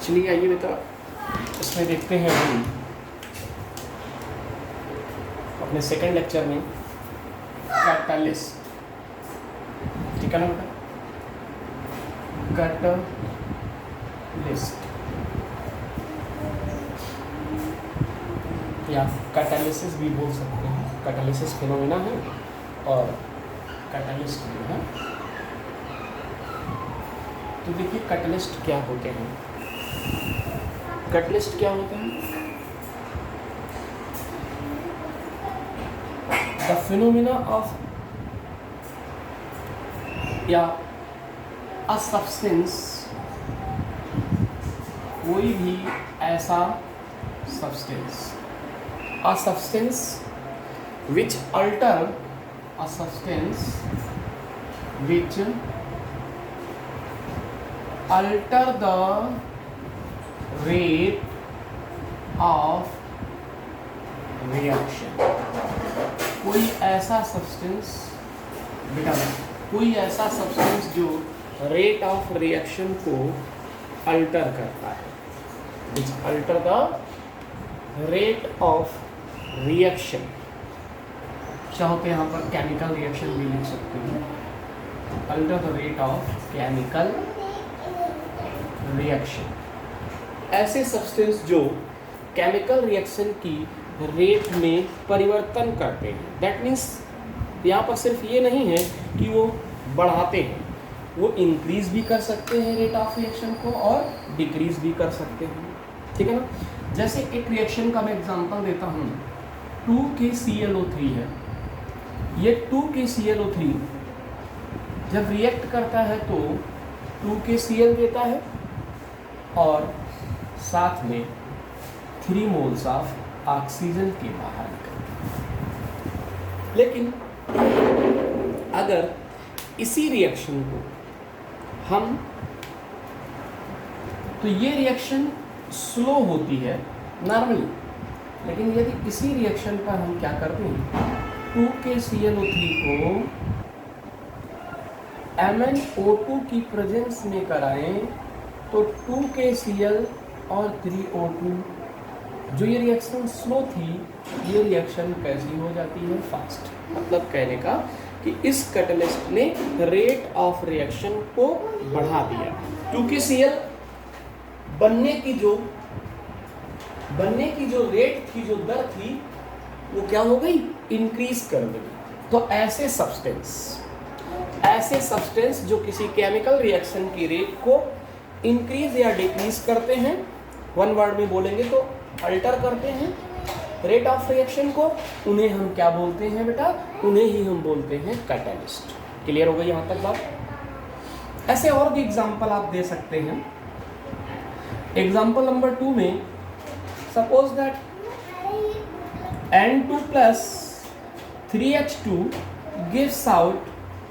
चलिए आइए बेटा इसमें देखते हैं हम अपने सेकंड लेक्चर में कैटलिस्ट, ठीक है ना बेटा, कैटलिस्ट या कैटालिसिस भी बोल सकते हैं। कैटालिसिस फिनोमेना है और कैटालिस्ट भी है। तो देखिए कैटालिस्ट क्या होते हैं। कैटालिस्ट क्या होते हैं? द फिनोमेना ऑफ या अ सब्सटेंस, कोई भी ऐसा substance, a substance which alter a substance which alter the rate of reaction। कोई ऐसा सब्सटेंस बेटा, कोई ऐसा सब्सटेंस जो रेट ऑफ रिएक्शन को अल्टर करता है, which alter the rate of reaction, चाहो तो यहाँ पर केमिकल रिएक्शन भी लिख सकते हैं। Alter the rate of chemical reaction, ऐसे सब्सटेंस जो केमिकल रिएक्शन की रेट में परिवर्तन करते हैं। दैट मीन्स यहाँ पर सिर्फ ये नहीं है कि वो बढ़ाते हैं, वो इंक्रीज भी कर सकते हैं रेट ऑफ रिएक्शन को और डिक्रीज भी कर सकते हैं, ठीक है ना। जैसे एक रिएक्शन का मैं एग्जांपल देता हूँ, 2KClO3 है। ये 2KClO3 जब रिएक्ट करता है तो 2KCl देता है और साथ में 3 मोल्स ऑफ ऑक्सीजन के बाहर निकलते हैं। लेकिन अगर इसी रिएक्शन को हम, तो ये रिएक्शन स्लो होती है नॉर्मली, लेकिन यदि इसी रिएक्शन पर हम क्या करते हैं, 2KClO3 को MnO2 की प्रेजेंस में कराएं तो 2KCl और 3O2, जो ये रिएक्शन स्लो थी, ये रिएक्शन कैसी हो जाती है, फास्ट। मतलब कहने का कि इस कैटलिस्ट ने रेट ऑफ रिएक्शन को बढ़ा दिया। 2KCl बनने की जो रेट थी, जो दर थी, वो क्या हो गई, इंक्रीज कर दी। तो ऐसे सब्सटेंस जो किसी केमिकल रिएक्शन की रेट को इंक्रीज या डिक्रीज करते हैं, वन वर्ड में बोलेंगे तो अल्टर करते हैं रेट ऑफ रिएक्शन को, उन्हें हम क्या बोलते हैं बेटा, उन्हें ही हम बोलते हैं कैटलिस्ट। क्लियर हो गई यहाँ तक बात? ऐसे और भी एग्जाम्पल आप दे सकते हैं। एग्जाम्पल नंबर 2 में suppose that N2 plus 3H2 gives out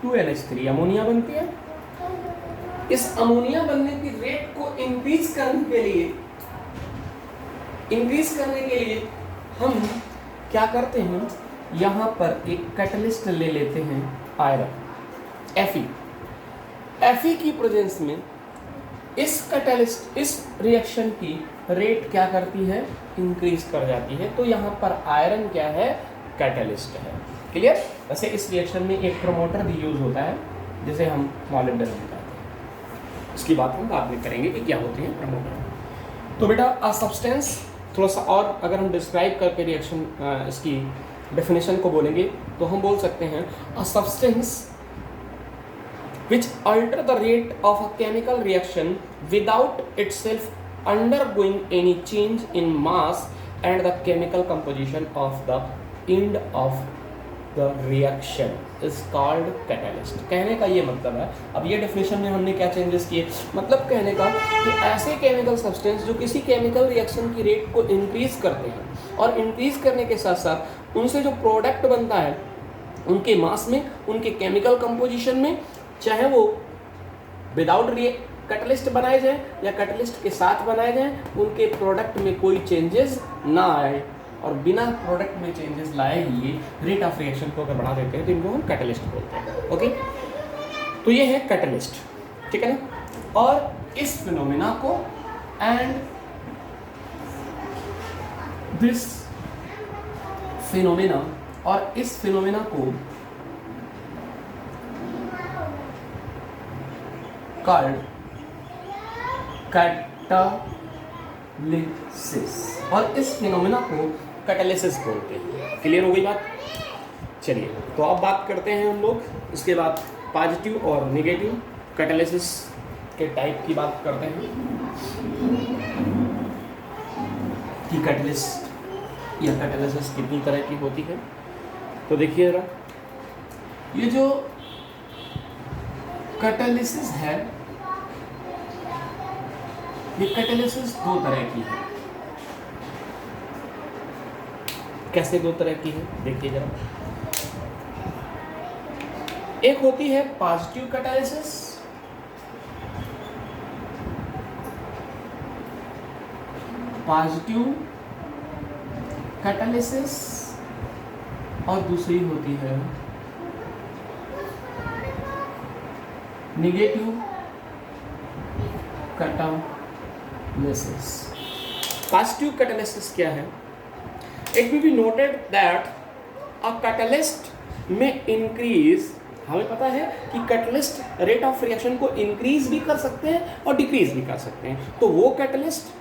2NH3, ammonia बनती है। इस अमोनिया बनने की रेट को इंक्रीज करने के लिए हम क्या करते हैं, यहाँ पर एक कैटलिस्ट ले लेते हैं, आयरन Fe की प्रेजेंस में इस कैटलिस्ट, इस रिएक्शन की रेट क्या करती है, इंक्रीज कर जाती है। तो यहाँ पर आयरन क्या है, कैटलिस्ट है। क्लियर? वैसे इस रिएक्शन में एक प्रमोटर भी यूज होता है, जिसे हम मॉलिब्डेनम कहते हैं। उसकी बात हम बाद में करेंगे कि क्या होते हैं प्रमोटर। तो बेटा अ सब्सटेंस, थोड़ा सा और अगर हम डिस्क्राइब करके रिएक्शन इसकी डेफिनेशन को बोलेंगे तो हम बोल सकते हैं a substance which alter the rate of a chemical reaction without itself undergoing any change in mass and the chemical composition of the end of the reaction is called catalyst। कहने का ये मतलब है, अब ये डेफिनेशन में हमने क्या चेंजेस किए, मतलब कहने का कि ऐसे केमिकल सब्सटेंस जो किसी केमिकल रिएक्शन की रेट को इंक्रीज करते हैं और इंक्रीज करने के साथ साथ उनसे जो प्रोडक्ट बनता है, उनके मास में, उनके केमिकल कंपोजिशन में, चाहे वो विदाउट कैटलिस्ट बनाए जाएं या कैटलिस्ट के साथ बनाए जाएं, उनके प्रोडक्ट में कोई चेंजेस ना आए और बिना प्रोडक्ट में चेंजेस लाए ही रेट ऑफ रिएक्शन को अगर बढ़ा देते हैं तो इनको हम कैटलिस्ट बोलते हैं। ओके, तो ये है कैटलिस्ट, ठीक है ना। और इस फिनोमेना को एंड दिस फिनोमेना, और इस फिनोमेना को कॉल्ड कैटालिसिस, और इस फिनोमेना को कैटालिसिस बोलते हैं। क्लियर हो गई बात? चलिए, तो अब बात करते हैं हम लोग इसके बाद पॉजिटिव और नेगेटिव कैटालिसिस के टाइप की बात करते हैं कि कैटालिस्ट या कैटालिसिस कितनी तरह की होती है। तो देखिए जरा, ये जो कैटालिसिस है, ये कैटालिसिस दो तरह की है। कैसे दो तरह की है देखिए जरा। एक होती है पॉजिटिव कैटालिसिस, और दूसरी होती है नेगेटिव कैटालिसिस। पॉजिटिव कैटालिसिस क्या है? It will be noted that a catalyst में इंक्रीज, हमें पता है कि कैटलिस्ट रेट ऑफ रिएक्शन को इंक्रीज भी कर सकते हैं और डिक्रीज भी कर सकते हैं। तो वो कैटलिस्ट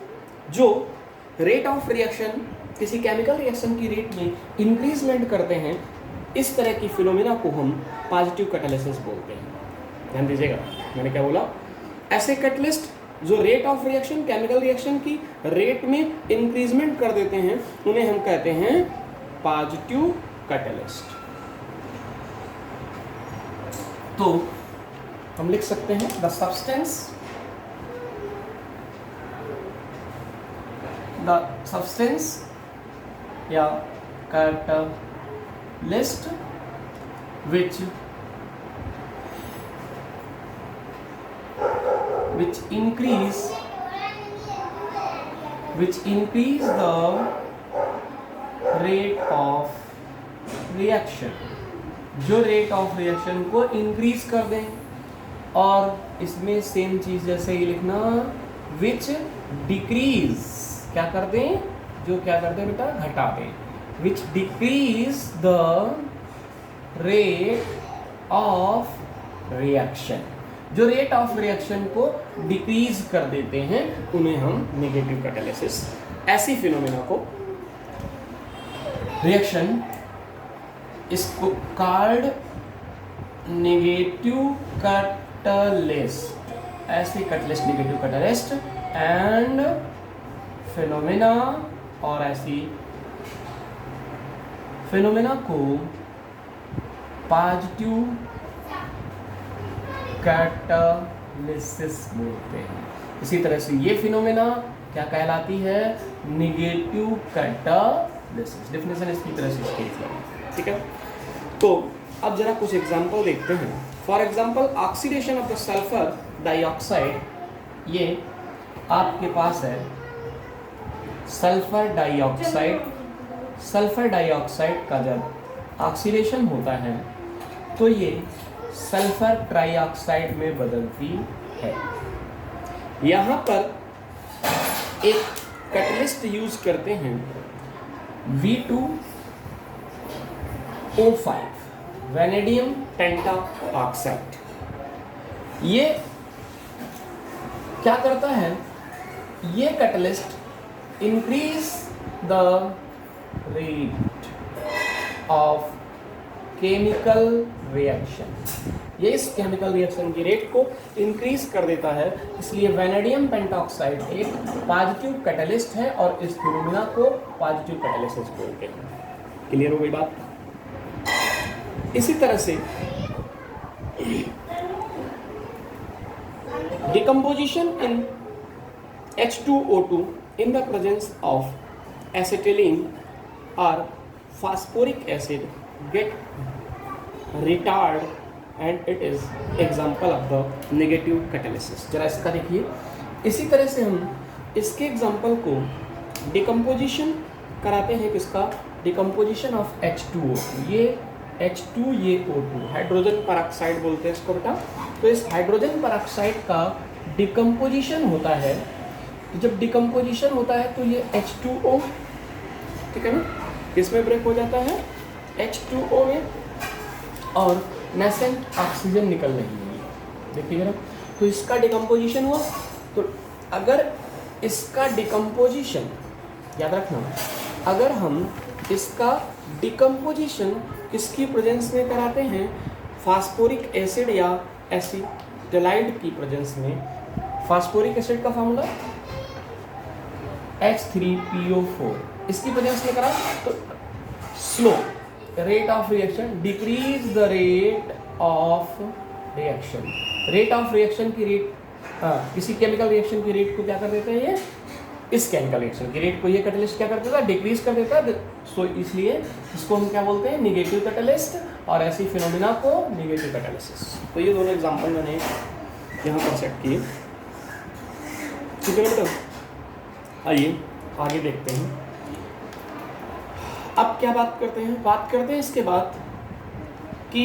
जो रेट ऑफ रिएक्शन, किसी केमिकल रिएक्शन की रेट में इंक्रीजमेंट करते हैं, इस तरह की फिनोमेना को हम पॉजिटिव कैटालिसिस बोलते हैं। ध्यान दीजिएगा, मैंने क्या बोला? ऐसे कैटलिस्ट जो rate of reaction, chemical reaction की रेट में इंक्रीजमेंट कर देते हैं, उन्हें हम कहते हैं पॉजिटिव कैटलिस्ट। तो हम लिख सकते हैं द सब्सटेंस या catalyst which increase the rate of reaction, जो रेट ऑफ रिएक्शन को इंक्रीज कर दें। और इसमें सेम चीज जैसे ये लिखना, विच डिक्रीज, क्या कर दें? जो क्या कर दें बेटा? घटा दें। Which decrease the rate of reaction, जो रेट ऑफ रिएक्शन को डिक्रीज कर देते हैं, उन्हें हम नेगेटिव कैटालिसिस, ऐसी फिनोमेना को रिएक्शन, इसको कॉल्ड नेगेटिव कैटालिस्ट, ऐसे catalyst negative catalyst and phenomena, और ऐसी फिनोमेना को पॉजिटिव कैटालिसिस बोलते हैं। इसी तरह से ये फिनोमेना क्या कहलाती है? Negative catalysis. डेफिनेशन इसकी तरह से इसकी, ठीक है। तो अब जरा कुछ एग्जांपल देखते हैं। For example, oxidation of the sulphur dioxide, ये आपके पास है सल्फर डाइऑक्साइड का जब ऑक्सीडेशन होता है तो ये सल्फर ट्राइऑक्साइड में बदलती है। यहाँ पर एक कैटलिस्ट यूज करते हैं V2O5, वैनेडियम पेंटाऑक्साइड। ये क्या करता है? ये catalyst increase the rate of chemical reaction, ये इस केमिकल रिएक्शन की रेट को इंक्रीज कर देता है। इसलिए वैनेडियम पेंटाऑक्साइड एक पॉजिटिव कैटलिस्ट है और इस फिनोमेना को पॉजिटिव कैटालिसिस बोलते हैं। क्लियर हो गई बात? इसी तरह से decomposition in H2O2 in the presence of acetylene or phosphoric acid get retarded and it is example of the negative catalysis। जरा इसका देखिए। इसी तरह से हम इसके एग्जाम्पल को डिकम्पोजिशन कराते हैं। किसका? डिकम्पोजिशन ऑफ H2O, ये H2 ये O2, हाइड्रोजन परऑक्साइड बोलते हैं इसको बेटा। तो इस हाइड्रोजन परऑक्साइड का डिकम्पोजिशन होता है तो जब डिकम्पोजिशन होता है तो ये H2O, ठीक है ना, किसमें ब्रेक हो जाता है, H2O में, और नेसेंट ऑक्सीजन निकल रही है, देखिए ना। तो इसका डिकम्पोजिशन हुआ, तो अगर इसका डिकम्पोजिशन, याद रखना, अगर हम इसका डिकम्पोजिशन किसकी प्रेजेंस में कराते हैं, फास्फोरिक एसिड या एसिटाइलाइड की प्रेजेंस में, फास्फोरिक एसिड का फार्मूला H3PO4, इसकी प्रेजेंस में करा तो slow rate of reaction, decrease the rate of reaction, rate of reaction की रेट, किसी केमिकल रिएक्शन की रेट को क्या कर देते हैं, ये इस केमिकल रिएक्शन की रेट को ये कैटलिस्ट क्या कर देता है, डिक्रीज कर देता है। सो इसलिए इसको हम क्या बोलते हैं, निगेटिव कैटलिस्ट, और ऐसी फिनोमिना को निगेटिव कैटालिसिस। तो ये दोनों एग्जांपल मैंने यहाँ पर सेट किए, ठीक है बेटा। आइए आगे देखते हैं। अब क्या बात करते हैं, बात करते हैं इसके बाद कि